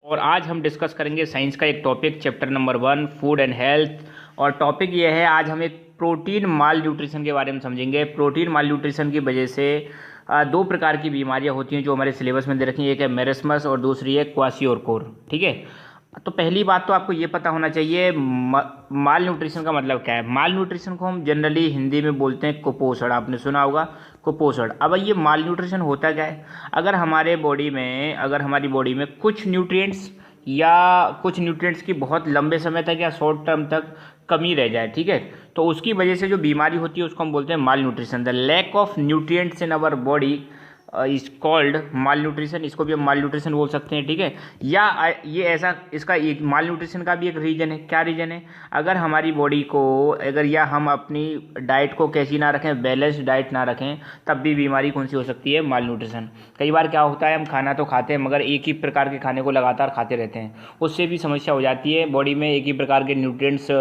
और आज हम डिस्कस करेंगे साइंस का एक topic chapter number 1 food and health. और टॉपिक ये है, आज हम एक प्रोटीन माल न्यूट्रिशन के बारे में समझेंगे। प्रोटीन माल न्यूट्रिशन की वजह से दो प्रकार की बीमारियां होती हैं जो हमारे सिलेबस में दे रखी हैं। एक है मेरेस्मस और दूसरी है क्वाशियोरकोर। ठीक है, तो पहली बात तो आपको ये पता होना चाहिए माल न्यूट्रिशन का मतलब क्या है। माल न्यूट्रिशन को हम जनरली हिंदी में बोलते हैं कुपोषण, आपने सुना होगा कुपोषण। अब ये माल न्यूट्रिशन होता क्या है? अगर हमारी बॉडी में कुछ न्यूट्रिएंट्स की बहुत लंबे समय तक या शॉर्ट टर्म तक कमी रह जाए, ठीक है, तो उसकी वजह से जो बीमारी होती है उसको हम बोलते हैं malnutrition. The lack of nutrients in our body is called malnutrition. इसको भी हम माल न्यूट्रिशन बोल सकते हैं, ठीक है। या ये ऐसा, इसका एक माल न्यूट्रिशन का भी एक रीजन है। क्या रीजन है? अगर हमारी बॉडी को हम अपनी डाइट को कैसी ना रखें, बैलेंस्ड डाइट ना रखें, तब भी बीमारी कौन सी हो सकती है? माल न्यूट्रिशन। कई बार क्या होता है, हम खाना तो खाते हैं मगर एक ही प्रकार के खाने को लगातार खाते रहते हैं, उससे भी समस्या हो जाती है। बॉडी में एक ही प्रकार के न्यूट्रिएंट्स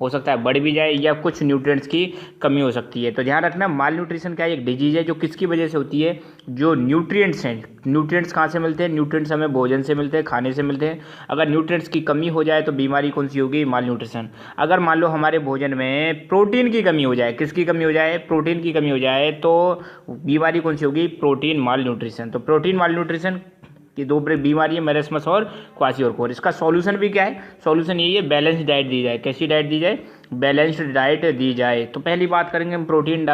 हो सकता है बढ़ भी जाए या कुछ न्यूट्रिएंट्स की कमी हो सकती है। तो ध्यान रखना, माल न्यूट्रिशन क्या एक डिजीज है जो किसकी वजह से होती है? जो न्यूट्रिएंट्स हैं। न्यूट्रिएंट्स कहाँ से मिलते हैं? न्यूट्रिएंट्स हमें भोजन से मिलते हैं, खाने से मिलते हैं। अगर न्यूट्रिएंट्स की कमी हो जाए तो बीमारी कौन सी होगी? माल न्यूट्रिशन। अगर मान लो हमारे भोजन में प्रोटीन की कमी हो जाए, किसकी कमी हो जाए? प्रोटीन की कमी हो जाए, तो बीमारी कौन सी होगी? प्रोटीन माल न्यूट्रिशन। तो प्रोटीन माल न्यूट्रिशन की दो बीमारी है, मेरेस्मस और क्वाशियोरकोर। इसका सॉल्यूशन भी क्या है? सॉल्यूशन यही है, बैलेंस्ड डाइट दी जाए। कैसी डाइट दी जाए? बैलेंस्ड डाइट दी जाए। तो पहली बात करेंगे हम प्रोटीन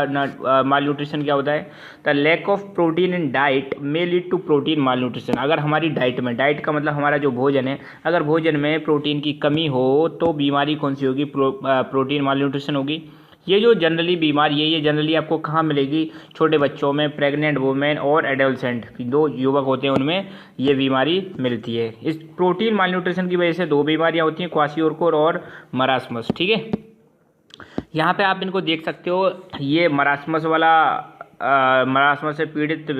माल न्यूट्रिशन क्या होता है। The lack of protein in diet may lead to protein malnutrition. अगर हमारी डाइट का मतलब हमारा जो भोजन है, अगर भोजन में प्रोटीन की कमी हो तो बीमारी कौन सी होगी? प्रोटीन माल न्यूट्रिशन होगी। ये जो जनरली बीमारी है, ये जनरली आपको कहाँ मिलेगी? छोटे बच्चों में, प्रेग्नेंट वुमेन और एडोलसेंट, दो युवक होते हैं, उनमें ये बीमारी मिलती है। इस प्रोटीन माल न्यूट्रिशन की वजह से दो बीमारियां होती हैं, क्वाशियोरकोर और मरास्मस। ठीक है, यहाँ पे आप इनको देख सकते हो। ये मरास्मस से पीड़ित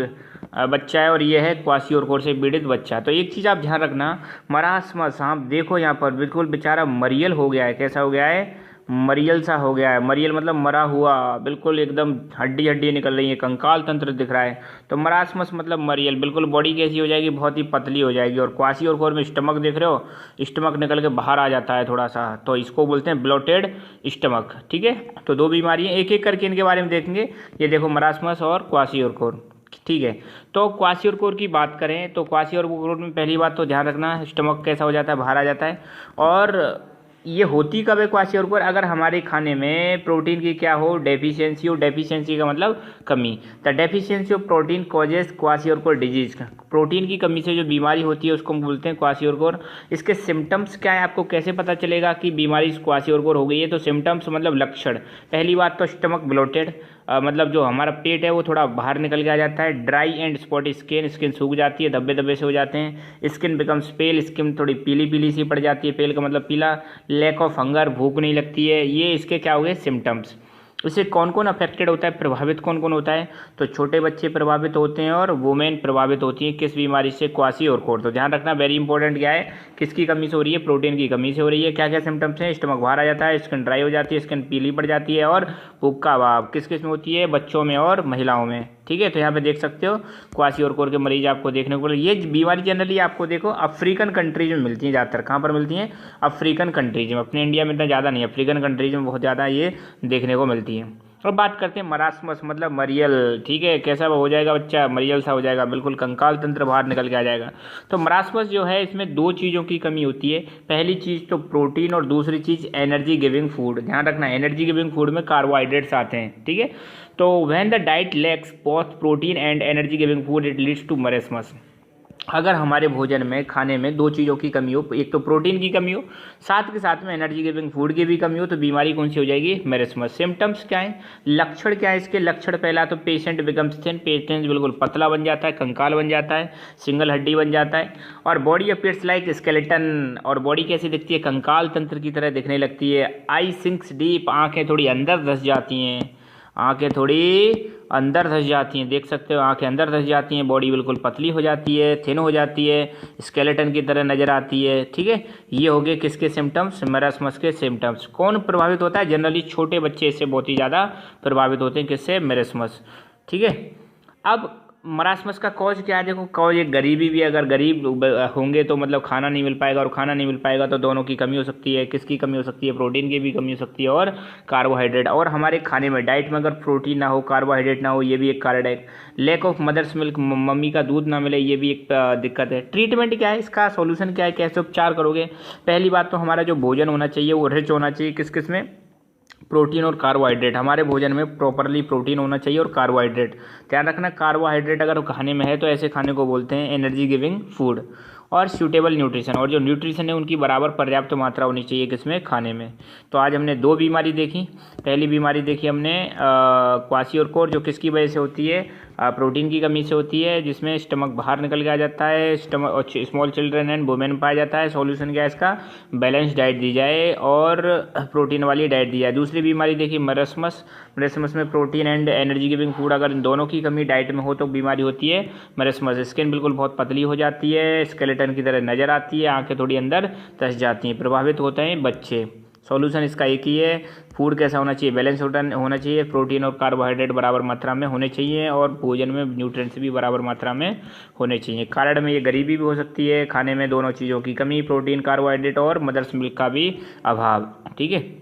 बच्चा है और ये है क्वाशियोरकोर से पीड़ित बच्चा। तो एक चीज़ आप ध्यान रखना, मरास्मस, आप देखो यहाँ पर बिल्कुल बेचारा मरियल हो गया है। कैसा हो गया है? मरियल सा हो गया है। मरियल मतलब मरा हुआ, बिल्कुल एकदम हड्डी निकल रही है, कंकाल तंत्र दिख रहा है। तो मरास्मस मतलब मरियल, बिल्कुल बॉडी कैसी हो जाएगी? बहुत ही पतली हो जाएगी। और क्वाशियोरकोर में स्टमक देख रहे हो, स्टमक निकल के बाहर आ जाता है थोड़ा सा, तो इसको बोलते हैं ब्लोटेड स्टमक। ठीक है, तो दो बीमारियाँ एक एक करके इनके बारे में देखेंगे। ये देखो मरास्मस और क्वाशियोरकोर। ठीक है, तो क्वाशियोरकोर की बात करें तो क्वाशियोरकोर में पहली बात तो ध्यान रखना, स्टमक कैसा हो जाता है? बाहर आ जाता है। और ये होती कब है क्वाशियोरकोर? अगर हमारे खाने में प्रोटीन की क्या हो? डेफिशिएंसी हो। डेफिशिएंसी का मतलब कमी। The deficiency of protein causes kwashiorkor disease. Protein की कमी से जो बीमारी होती है उसको हम बोलते हैं क्वाशियोरकोर। इसके सिम्टम्स क्या है? आपको कैसे पता चलेगा कि बीमारी क्वाशियोरकोर हो गई है? तो सिम्टम्स मतलब लक्षण, पहली बात तो स्टमक ब्लोटेड, मतलब जो हमारा पेट है वो थोड़ा बाहर निकल के आ जाता है। ड्राई एंड स्पॉटी स्किन सूख जाती है, धब्बे धब्बे से हो जाते हैं। स्किन बिकम्स पेल, स्किन थोड़ी पीली पीली सी पड़ जाती है, पेल का मतलब पीला। लैक ऑफ हंगर, भूख नहीं लगती है। ये इसके क्या हो गए? सिम्टम्स। इससे कौन कौन अफेक्टेड होता है? प्रभावित कौन कौन होता है? तो छोटे बच्चे प्रभावित होते हैं और वुमेन प्रभावित होती हैं। किस बीमारी से? क्वाशियोरकोर। तो ध्यान रखना, वेरी इंपॉर्टेंट क्या है, किसकी कमी से हो रही है? प्रोटीन की कमी से हो रही है। क्या क्या सिम्टम्स हैं? स्टमक बाहर आ जाता है, स्किन ड्राई हो जाती है, स्किन पीली पड़ जाती है, और भूख का अभाव। किस किस में होती है? बच्चों में और महिलाओं में। ठीक है, तो यहाँ पे देख सकते हो क्वाशियोरकोर के मरीज आपको देखने को मिले। ये बीमारी जनरली आपको देखो अफ्रीकन कंट्रीज में मिलती है ज़्यादातर। कहाँ पर मिलती हैं? अफ्रीकन कंट्रीज में। अपने इंडिया में इतना ज़्यादा नहीं, अफ्रीकन कंट्रीज में बहुत ज़्यादा ये देखने को मिलती है। और बात करते हैं मरास्मस मतलब मरियल। ठीक है, कैसा हो जाएगा बच्चा? मरियल सा हो जाएगा, बिल्कुल कंकाल तंत्र बाहर निकल के आ जाएगा। तो मरास्मस जो है, इसमें दो चीज़ों की कमी होती है। पहली चीज़ तो प्रोटीन और दूसरी चीज़ एनर्जी गिविंग फूड। ध्यान रखना, एनर्जी गिविंग फूड में कार्बोहाइड्रेट्स आते हैं। ठीक है, तो when the diet lacks both protein and energy giving food it leads to marasmus. अगर हमारे भोजन में, खाने में दो चीज़ों की कमी हो, एक तो प्रोटीन की कमी हो, साथ के साथ में एनर्जी गिविंग फूड की भी कमी हो, तो बीमारी कौन सी हो जाएगी? मेरेस्मस। सिम्टम्स क्या है? लक्षण क्या है इसके? लक्षण पहला तो पेशेंट बिकम्स थिन, पेशेंट बिल्कुल पतला बन जाता है, कंकाल बन जाता है, सिंगल हड्डी बन जाता है। और बॉडी अपीयर्स लाइक स्केलेटन, और बॉडी कैसी दिखती है? कंकाल तंत्र की तरह दिखने लगती है। आई सिंक्स डीप, आँखें थोड़ी अंदर धंस जाती हैं, आंखें थोड़ी अंदर धंस जाती हैं। देख सकते हो, आंखें अंदर धंस जाती हैं। बॉडी बिल्कुल पतली हो जाती है, थिन हो जाती है, स्केलेटन की तरह नजर आती है। ठीक है, ये हो गए किसके सिम्टम्स? मेरेस्मस के सिम्टम्स। कौन प्रभावित होता है? जनरली छोटे बच्चे इससे बहुत ही ज़्यादा प्रभावित होते हैं। किससे? मेरेस्मस। ठीक है, अब मरासमस का कॉज क्या है? देखो कॉज एक गरीबी भी है। अगर गरीब होंगे तो मतलब खाना नहीं मिल पाएगा, और खाना नहीं मिल पाएगा तो दोनों की कमी हो सकती है। किसकी कमी हो सकती है? प्रोटीन की भी कमी हो सकती है और कार्बोहाइड्रेट। और हमारे खाने में, डाइट में अगर प्रोटीन ना हो, कार्बोहाइड्रेट ना हो, ये भी एक कारण है। Lack of mothers milk, mummy का दूध ना मिले, ये भी एक दिक्कत है। ट्रीटमेंट क्या है इसका? सॉल्यूशन क्या है? कैसे उपचार करोगे? पहली बात तो हमारा जो भोजन होना चाहिए वो रिच होना चाहिए। किस किस में? प्रोटीन और कार्बोहाइड्रेट। हमारे भोजन में प्रॉपरली प्रोटीन होना चाहिए और कार्बोहाइड्रेट। ध्यान रखना, कार्बोहाइड्रेट अगर खाने में है तो ऐसे खाने को बोलते हैं एनर्जी गिविंग फूड। और सूटेबल न्यूट्रिशन, और जो न्यूट्रिशन है उनकी बराबर पर्याप्त मात्रा होनी चाहिए किसमें? खाने में। तो आज हमने दो बीमारी देखी। पहली बीमारी देखी हमने क्वाशियोरकोर, जो किसकी वजह से होती है? प्रोटीन की कमी से होती है, जिसमें स्टमक बाहर निकल के आ जाता है, स्टमक और स्मॉल चिल्ड्रन एंड वुमेन पाया जाता है। सॉल्यूशन क्या है इसका? बैलेंस डाइट दी जाए और प्रोटीन वाली डाइट दी जाए। दूसरी बीमारी देखी मरसमस। मरसमस में protein and energy giving food, अगर इन दोनों की कमी डाइट में हो तो बीमारी होती है मरसमस। स्किन बिल्कुल बहुत पतली हो जाती है, स्केलेटन की तरह नजर आती है, आंखें थोड़ी अंदर धंस जाती हैं, प्रभावित होते हैं बच्चे। सॉल्यूशन इसका एक ही है। फूड कैसा होना चाहिए? बैलेंस होना चाहिए। प्रोटीन और कार्बोहाइड्रेट बराबर मात्रा में होने चाहिए और भोजन में न्यूट्रिएंट्स भी बराबर मात्रा में होने चाहिए। कारण में ये गरीबी भी हो सकती है, खाने में दोनों चीज़ों की कमी, प्रोटीन कार्बोहाइड्रेट और मदर्स मिल्क का भी अभाव। ठीक है।